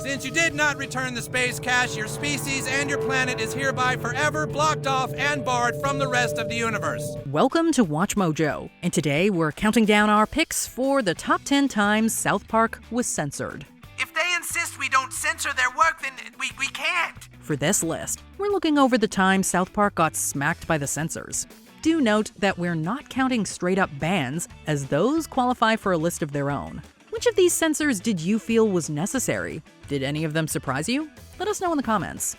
Since you did not return the space cache, your species and your planet is hereby forever blocked off and barred from the rest of the universe. Welcome to WatchMojo, and today we're counting down our picks for the top 10 times South Park was censored. If they insist we don't censor their work, then we can't. For this list, we're looking over the times South Park got smacked by the censors. Do note that we're not counting straight-up bans, as those qualify for a list of their own. Which of these censors did you feel was necessary? Did any of them surprise you? Let us know in the comments.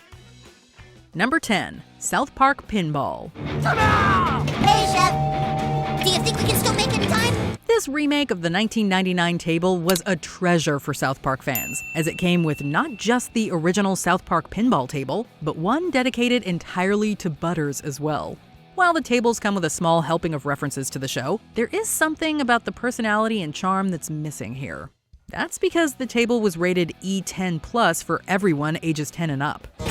Number 10. South Park Pinball. Hey, Chef! Do you think we can still make it in time? This remake of the 1999 table was a treasure for South Park fans, as it came with not just the original South Park pinball table, but one dedicated entirely to Butters as well. While the tables come with a small helping of references to the show, there is something about the personality and charm that's missing here. That's because the table was rated E10+ for everyone ages 10 and up. Who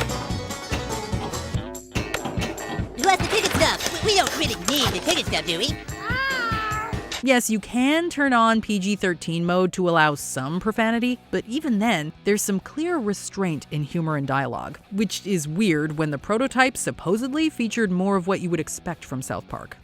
has the ticket stub? We don't really need the ticket stub, do we? Yes, you can turn on PG-13 mode to allow some profanity, but even then, there's some clear restraint in humor and dialogue, which is weird when the prototype supposedly featured more of what you would expect from South Park.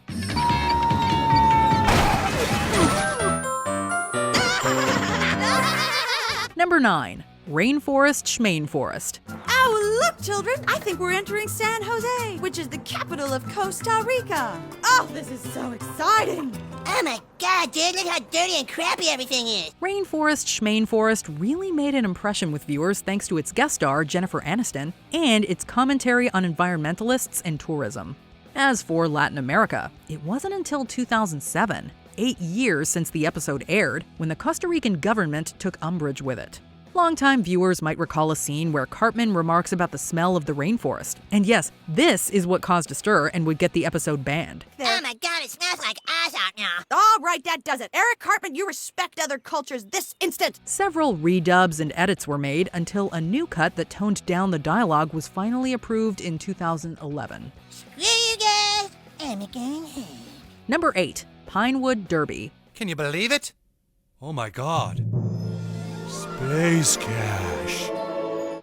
Number 9. Rainforest Schmainforest. Oh, look, children! I think we're entering San Jose, which is the capital of Costa Rica. Oh, this is so exciting! Oh my god, dude, look how dirty and crappy everything is. Rainforest Schmainforest really made an impression with viewers thanks to its guest star, Jennifer Aniston, and its commentary on environmentalists and tourism. As for Latin America, it wasn't until 2007, 8 years since the episode aired, when the Costa Rican government took umbrage with it. Longtime viewers might recall a scene where Cartman remarks about the smell of the rainforest. And yes, this is what caused a stir and would get the episode banned. Oh my god, it smells like ass out now. All right, that does it. Eric Cartman, you respect other cultures this instant. Several redubs and edits were made until a new cut that toned down the dialogue was finally approved in 2011. Screw you guys, I'm going home. Number 8. Pinewood Derby. Can you believe it? Oh my god. Space cash.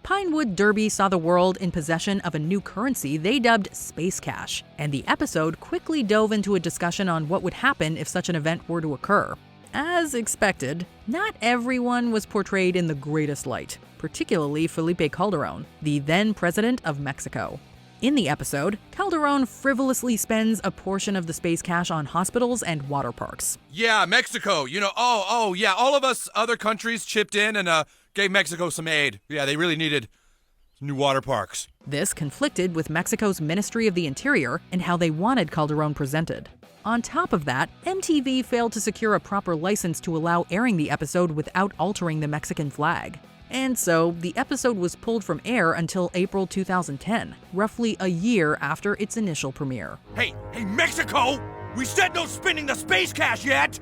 Pinewood Derby saw the world in possession of a new currency they dubbed Space Cash, and the episode quickly dove into a discussion on what would happen if such an event were to occur. As expected, not everyone was portrayed in the greatest light, particularly Felipe Calderón, the then president of Mexico. In the episode, Calderón frivolously spends a portion of the space cash on hospitals and water parks. Yeah, Mexico. Yeah, all of us other countries chipped in and gave Mexico some aid. Yeah, they really needed new water parks. This conflicted with Mexico's Ministry of the Interior and how they wanted Calderón presented. On top of that, MTV failed to secure a proper license to allow airing the episode without altering the Mexican flag. And so, the episode was pulled from air until April 2010, roughly a year after its initial premiere. Hey, Mexico! We said no spending the space cash yet!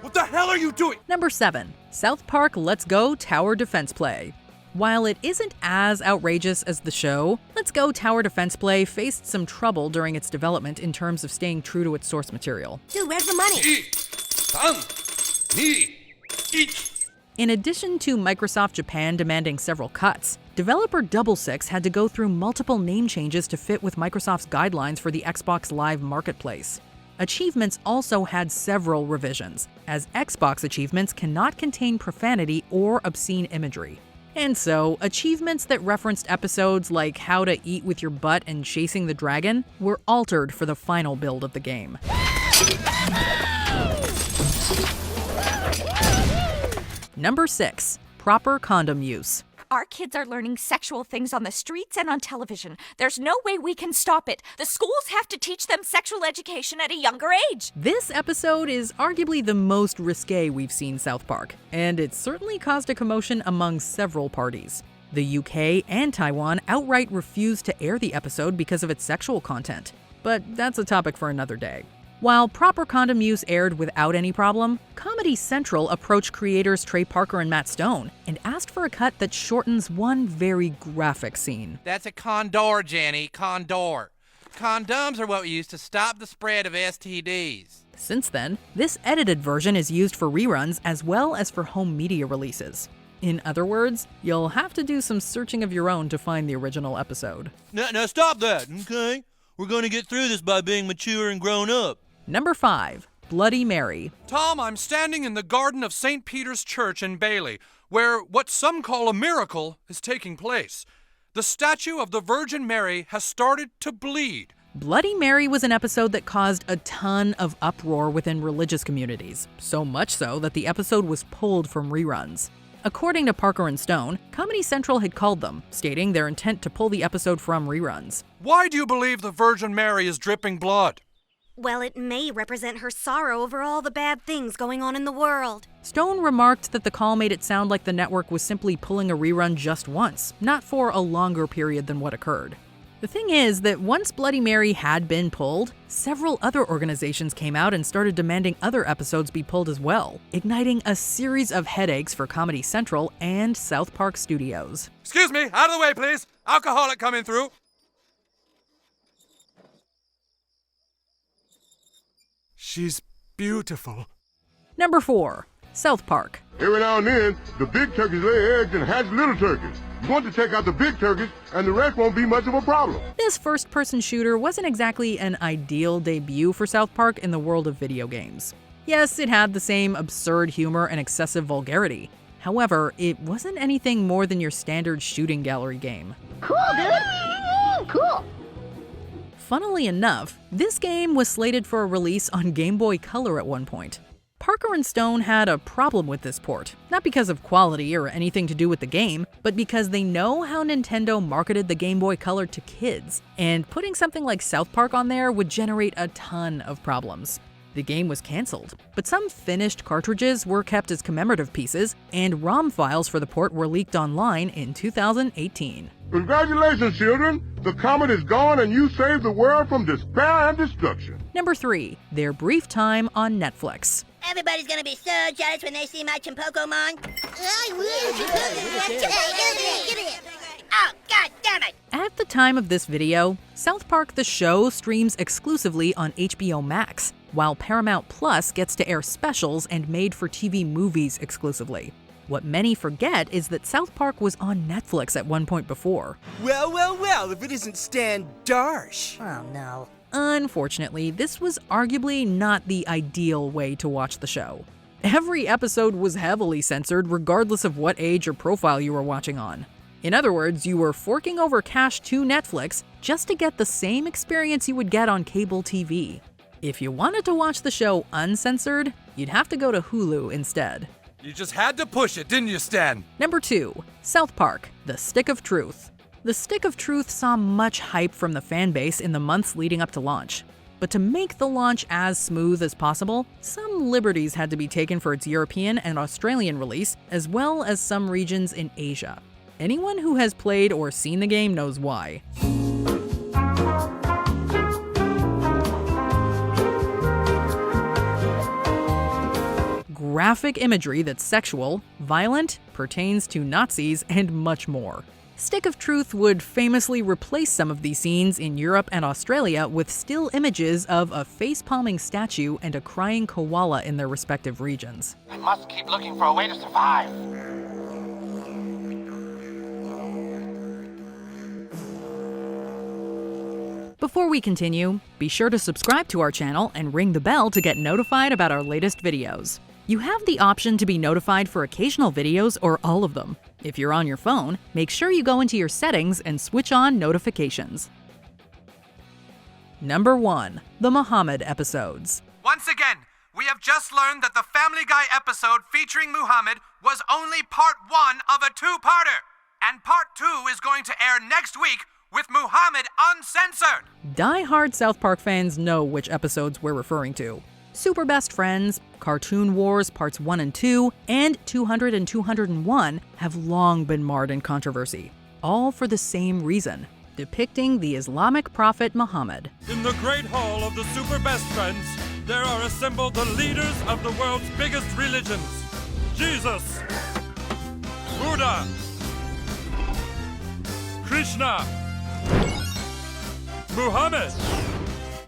What the hell are you doing? Number 7. South Park Let's Go Tower Defense Play. While it isn't as outrageous as the show, Let's Go Tower Defense Play faced some trouble during its development in terms of staying true to its source material. Dude, where's the money? In addition to Microsoft Japan demanding several cuts, developer Double Six had to go through multiple name changes to fit with Microsoft's guidelines for the Xbox Live Marketplace. Achievements also had several revisions, as Xbox achievements cannot contain profanity or obscene imagery. And so, achievements that referenced episodes like How to Eat with Your Butt and Chasing the Dragon were altered for the final build of the game. Number 6. Proper condom use. Our kids are learning sexual things on the streets and on television. There's no way we can stop it. The schools have to teach them sexual education at a younger age. This episode is arguably the most risque we've seen South Park, and it certainly caused a commotion among several parties. The UK and Taiwan outright refused to air the episode because of its sexual content, but that's a topic for another day. While Proper Condom Use aired without any problem, Comedy Central approached creators Trey Parker and Matt Stone and asked for a cut that shortens one very graphic scene. That's a condor, Jenny, condor. Condoms are what we use to stop the spread of STDs. Since then, this edited version is used for reruns as well as for home media releases. In other words, you'll have to do some searching of your own to find the original episode. Now stop that, okay? We're going to get through this by being mature and grown up. Number 5. Bloody Mary. Tom, I'm standing in the garden of St. Peter's Church in Bailey, where what some call a miracle is taking place. The statue of the Virgin Mary has started to bleed. Bloody Mary was an episode that caused a ton of uproar within religious communities, so much so that the episode was pulled from reruns. According to Parker and Stone, Comedy Central had called them, stating their intent to pull the episode from reruns. Why do you believe the Virgin Mary is dripping blood? Well, it may represent her sorrow over all the bad things going on in the world. Stone remarked that the call made it sound like the network was simply pulling a rerun just once, not for a longer period than what occurred. The thing is that once Bloody Mary had been pulled, several other organizations came out and started demanding other episodes be pulled as well, igniting a series of headaches for Comedy Central and South Park Studios. Excuse me, out of the way, please. Alcoholic coming through. She's beautiful. Number 4. South Park. Every now and then, the big turkeys lay eggs and hatch little turkeys. You want to take out the big turkeys, and the rest won't be much of a problem. This first-person shooter wasn't exactly an ideal debut for South Park in the world of video games. Yes, it had the same absurd humor and excessive vulgarity. However, it wasn't anything more than your standard shooting gallery game. Cool, dude. Cool. Funnily enough, this game was slated for a release on Game Boy Color at one point. Parker and Stone had a problem with this port, not because of quality or anything to do with the game, but because they know how Nintendo marketed the Game Boy Color to kids, and putting something like South Park on there would generate a ton of problems. The game was canceled, but some finished cartridges were kept as commemorative pieces, and ROM files for the port were leaked online in 2018. Congratulations, children. The comet is gone, and you saved the world from despair and destruction. Number 3. Their brief time on Netflix. Everybody's gonna be so jealous when they see my Chimpokomon. Oh, God damn it! At the time of this video, South Park the show streams exclusively on HBO Max, while Paramount Plus gets to air specials and made-for-TV movies exclusively. What many forget is that South Park was on Netflix at one point before. Well, if it isn't Stan Darsh. Oh, no. Unfortunately, this was arguably not the ideal way to watch the show. Every episode was heavily censored regardless of what age or profile you were watching on. In other words, you were forking over cash to Netflix just to get the same experience you would get on cable TV. If you wanted to watch the show uncensored, you'd have to go to Hulu instead. You just had to push it, didn't you, Stan? Number 2. South Park, The Stick of Truth. The Stick of Truth saw much hype from the fan base in the months leading up to launch. But to make the launch as smooth as possible, some liberties had to be taken for its European and Australian release, as well as some regions in Asia. Anyone who has played or seen the game knows why. Graphic imagery that's sexual, violent, pertains to Nazis, and much more. Stick of Truth would famously replace some of these scenes in Europe and Australia with still images of a face-palming statue and a crying koala in their respective regions. I must keep looking for a way to survive. Before we continue, be sure to subscribe to our channel and ring the bell to get notified about our latest videos. You have the option to be notified for occasional videos or all of them. If you're on your phone, make sure you go into your settings and switch on notifications. Number 1. The Muhammad episodes. Once again, we have just learned that the Family Guy episode featuring Muhammad was only part 1 of a two-parter. And part 2 is going to air next week with Muhammad uncensored. Die-hard South Park fans know which episodes we're referring to. Super Best Friends, Cartoon Wars Parts 1 and 2, and 200 and 201 have long been marred in controversy, all for the same reason, depicting the Islamic prophet Muhammad. In the great hall of the Super Best Friends, there are assembled the leaders of the world's biggest religions. Jesus, Buddha, Krishna, Muhammad.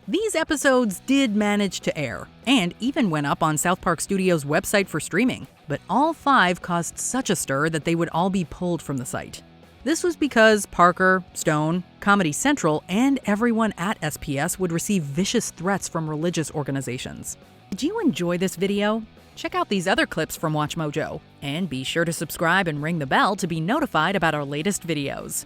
These episodes did manage to air, and even went up on South Park Studios' website for streaming, but all 5 caused such a stir that they would all be pulled from the site. This was because Parker, Stone, Comedy Central, and everyone at SPS would receive vicious threats from religious organizations. Did you enjoy this video? Check out these other clips from WatchMojo, and be sure to subscribe and ring the bell to be notified about our latest videos.